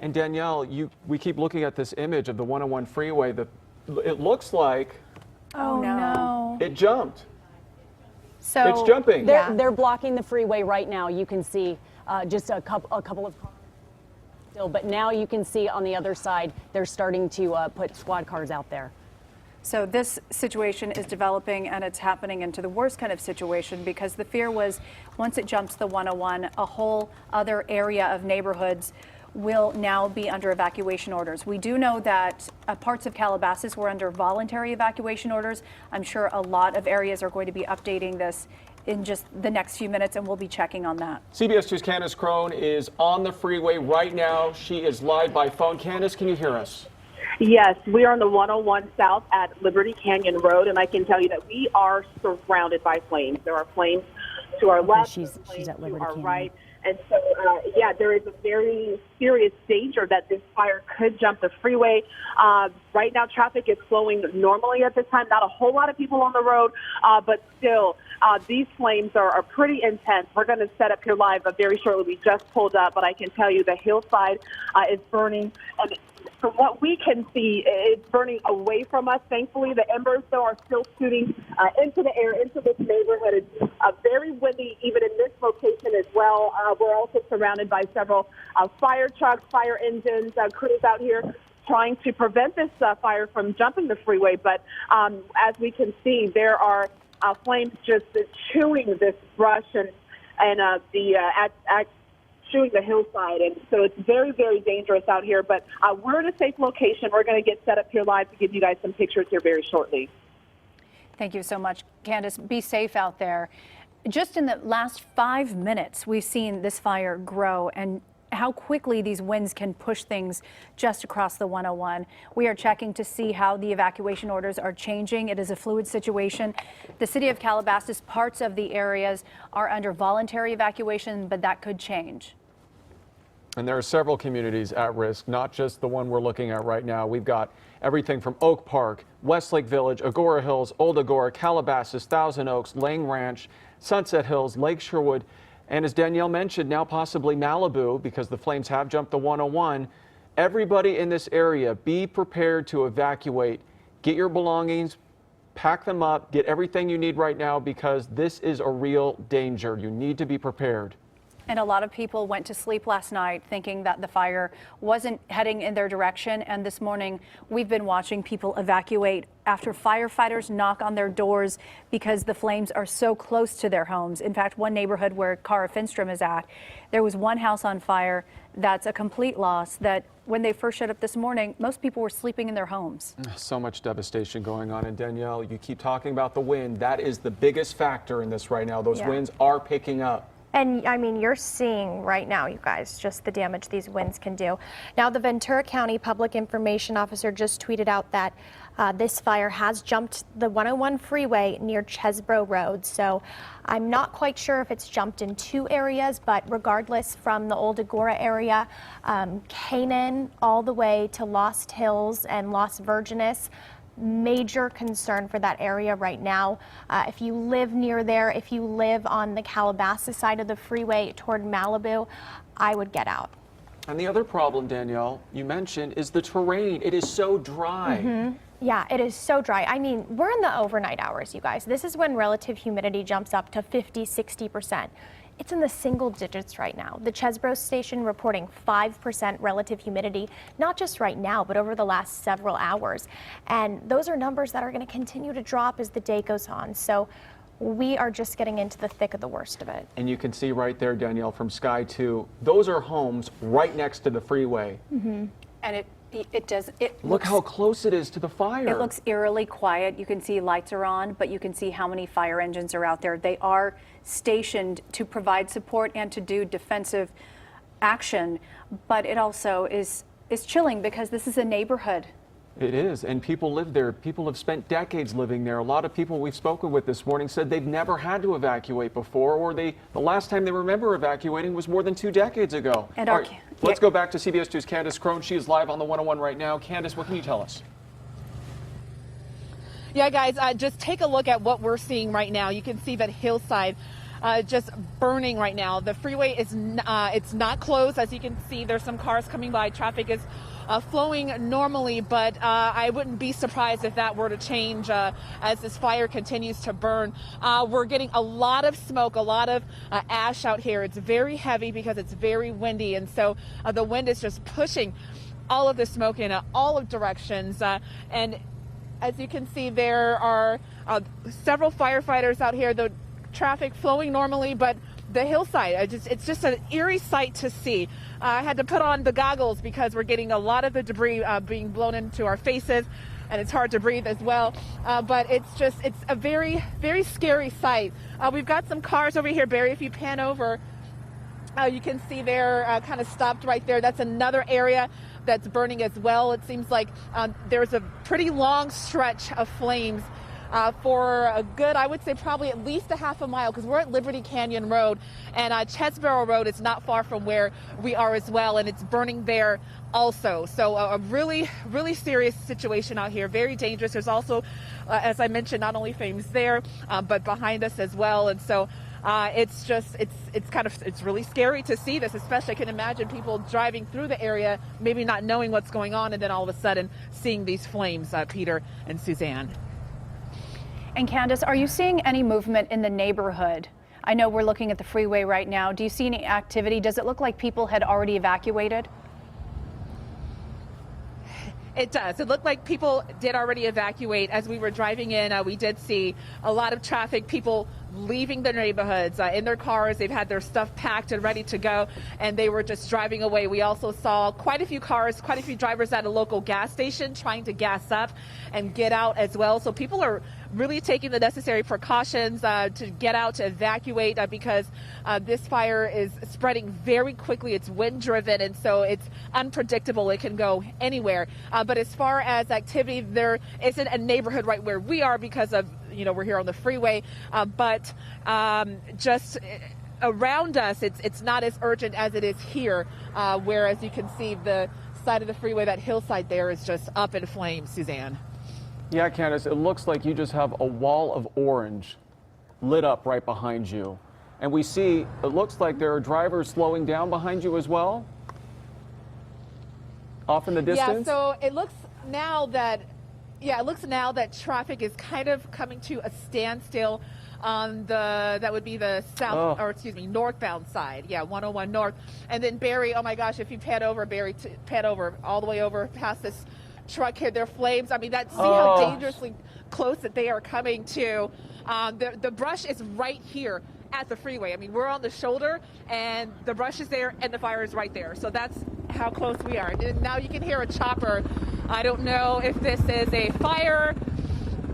And Danielle, we keep looking at this image of the 101 freeway. It looks like it jumped. So it's jumping. They're blocking the freeway right now. You can see just a couple of cars still, but now you can see on the other side they're starting to put squad cars out there. So this situation is developing, and it's happening into the worst kind of situation, because the fear was once it jumps the 101, a whole other area of neighborhoods will now be under evacuation orders. We do know that parts of Calabasas were under voluntary evacuation orders. I'm sure a lot of areas are going to be updating this in just the next few minutes, and we'll be checking on that. CBS 2's Candace Crone is on the freeway right now. She is live by phone. Candace, can you hear us? Yes, we are on the 101 South at Liberty Canyon Road, and I can tell you that we are surrounded by flames. There are flames to our left, she's at Liberty to our Canyon. right. And so, there is a very serious danger that this fire could jump the freeway. Right now, traffic is flowing normally at this time. Not a whole lot of people on the road, but still, these flames are pretty intense. We're going to set up here live very shortly. We just pulled up, but I can tell you the hillside is burning. And from what we can see, it's burning away from us. Thankfully, the embers, though, are still shooting into the air, into this neighborhood. It's very windy, even in this location as well. We're also surrounded by several fire trucks, fire engines, crews out here trying to prevent this fire from jumping the freeway. But as we can see, there are flames just chewing this brush and chewing the hillside, and so it's very, very dangerous out here. But we're in a safe location. We're going to get set up here live to give you guys some pictures here very shortly. Thank you so much, Candace. Be safe out there. Just in the last 5 minutes, we've seen this fire grow, and how quickly these winds can push things just across the 101. We are checking to see how the evacuation orders are changing. It is a fluid situation. The city of Calabasas, parts of the areas are under voluntary evacuation, but that could change. And there are several communities at risk, not just the one we're looking at right now. We've got everything from Oak Park, Westlake Village, Agora Hills, Old Agora, Calabasas, Thousand Oaks, Lang Ranch, Sunset Hills, Lake Sherwood, and as Danielle mentioned, now possibly Malibu, because the flames have jumped the 101. Everybody in this area, be prepared to evacuate. Get your belongings, pack them up, get everything you need right now, because this is a real danger. You need to be prepared. And a lot of people went to sleep last night thinking that the fire wasn't heading in their direction. And this morning, we've been watching people evacuate after firefighters knock on their doors because the flames are so close to their homes. In fact, one neighborhood where Cara Finstrom is at, there was one house on fire that's a complete loss that when they first showed up this morning, most people were sleeping in their homes. So much devastation going on. And Danielle, you keep talking about the wind. That is the biggest factor in this right now. Those winds are picking up. And I mean, you're seeing right now, you guys, just the damage these winds can do. Now, the Ventura County Public Information Officer just tweeted out that this fire has jumped the 101 freeway near Chesebro Road. So I'm not quite sure if it's jumped in two areas, but regardless, from the Old Agora area, Canaan, all the way to Lost Hills and Las Virgenes, major concern for that area right now. If you live near there, if you live on the Calabasas side of the freeway toward Malibu, I would get out. And the other problem, Danielle, you mentioned, is the terrain. It is so dry. Yeah, it is so dry. I mean, we're in the overnight hours, you guys. This is when relative humidity jumps up to 50–60%. It's in the single digits right now. The Chesebro station reporting 5% relative humidity, not just right now, but over the last several hours. And those are numbers that are going to continue to drop as the day goes on. So we are just getting into the thick of the worst of it. And you can see right there, Danielle, from Sky 2, those are homes right next to the freeway. And Look how close it is to the fire. It looks eerily quiet. You can see lights are on, but you can see how many fire engines are out there. They are stationed to provide support and to do defensive action, but it also is chilling because this is a neighborhood. It is, and people live there. People have spent decades living there. A lot of people we've spoken with this morning said they've never had to evacuate before, or the last time they remember evacuating was more than 2 decades ago. And all right, let's go back to CBS 2's Candace Crone. She is live on the 101 right now. Candace, what can you tell us? Yeah, guys, just take a look at what we're seeing right now. You can see that hillside just burning right now. The freeway is it's not closed. As you can see, there's some cars coming by. Traffic is flowing normally, but I wouldn't be surprised if that were to change as this fire continues to burn. We're getting a lot of smoke, a lot of ash out here. It's very heavy because it's very windy, and so the wind is just pushing all of the smoke in all of directions. And as you can see, there are several firefighters out here. The traffic flowing normally, but the hillside, it's just an eerie sight to see. I had to put on the goggles because we're getting a lot of the debris being blown into our faces, and it's hard to breathe as well. But it's a very, very scary sight. We've got some cars over here, Barry. If you pan over, you can see they're kind of stopped right there. That's another area that's burning as well. It seems like there's a pretty long stretch of flames for a good, I would say probably at least a half a mile, because we're at Liberty Canyon Road, and Chesebro Road is not far from where we are as well, and it's burning there also. So a really, really serious situation out here, very dangerous. There's also, as I mentioned, not only flames there, but behind us as well. And so it's really scary to see this, especially I can imagine people driving through the area, maybe not knowing what's going on, and then all of a sudden seeing these flames, Peter and Suzanne. And Candace, are you seeing any movement in the neighborhood? I know we're looking at the freeway right now. Do you see any activity? Does it look like people had already evacuated? It does. It looked like people did already evacuate. As we were driving in, we did see a lot of traffic, people leaving the neighborhoods in their cars. They've had their stuff packed and ready to go, and they were just driving away. We also saw quite a few cars, quite a few drivers at a local gas station trying to gas up and get out as well. So people are really taking the necessary precautions to get out, to evacuate, because this fire is spreading very quickly. It's wind driven, and so it's unpredictable. It can go anywhere. But as far as activity, there isn't a neighborhood right where we are because of, we're here on the freeway, but just around us, it's not as urgent as it is here, where, as you can see, the side of the freeway, that hillside there is just up in flames, Suzanne. Yeah, Candace, it looks like you just have a wall of orange lit up right behind you. And we see, it looks like there are drivers slowing down behind you as well, off in the distance. Yeah, so it looks now that traffic is kind of coming to a standstill on that would be the northbound side. Yeah, 101 north. And then Barry, oh my gosh, if you pan over, Barry, pan over all the way over past this truck here, their flames. I mean, see how dangerously close that they are coming to. The brush is right here at the freeway. I mean, we're on the shoulder, and the brush is there, and the fire is right there. So that's how close we are. And now you can hear a chopper. I don't know if this is a fire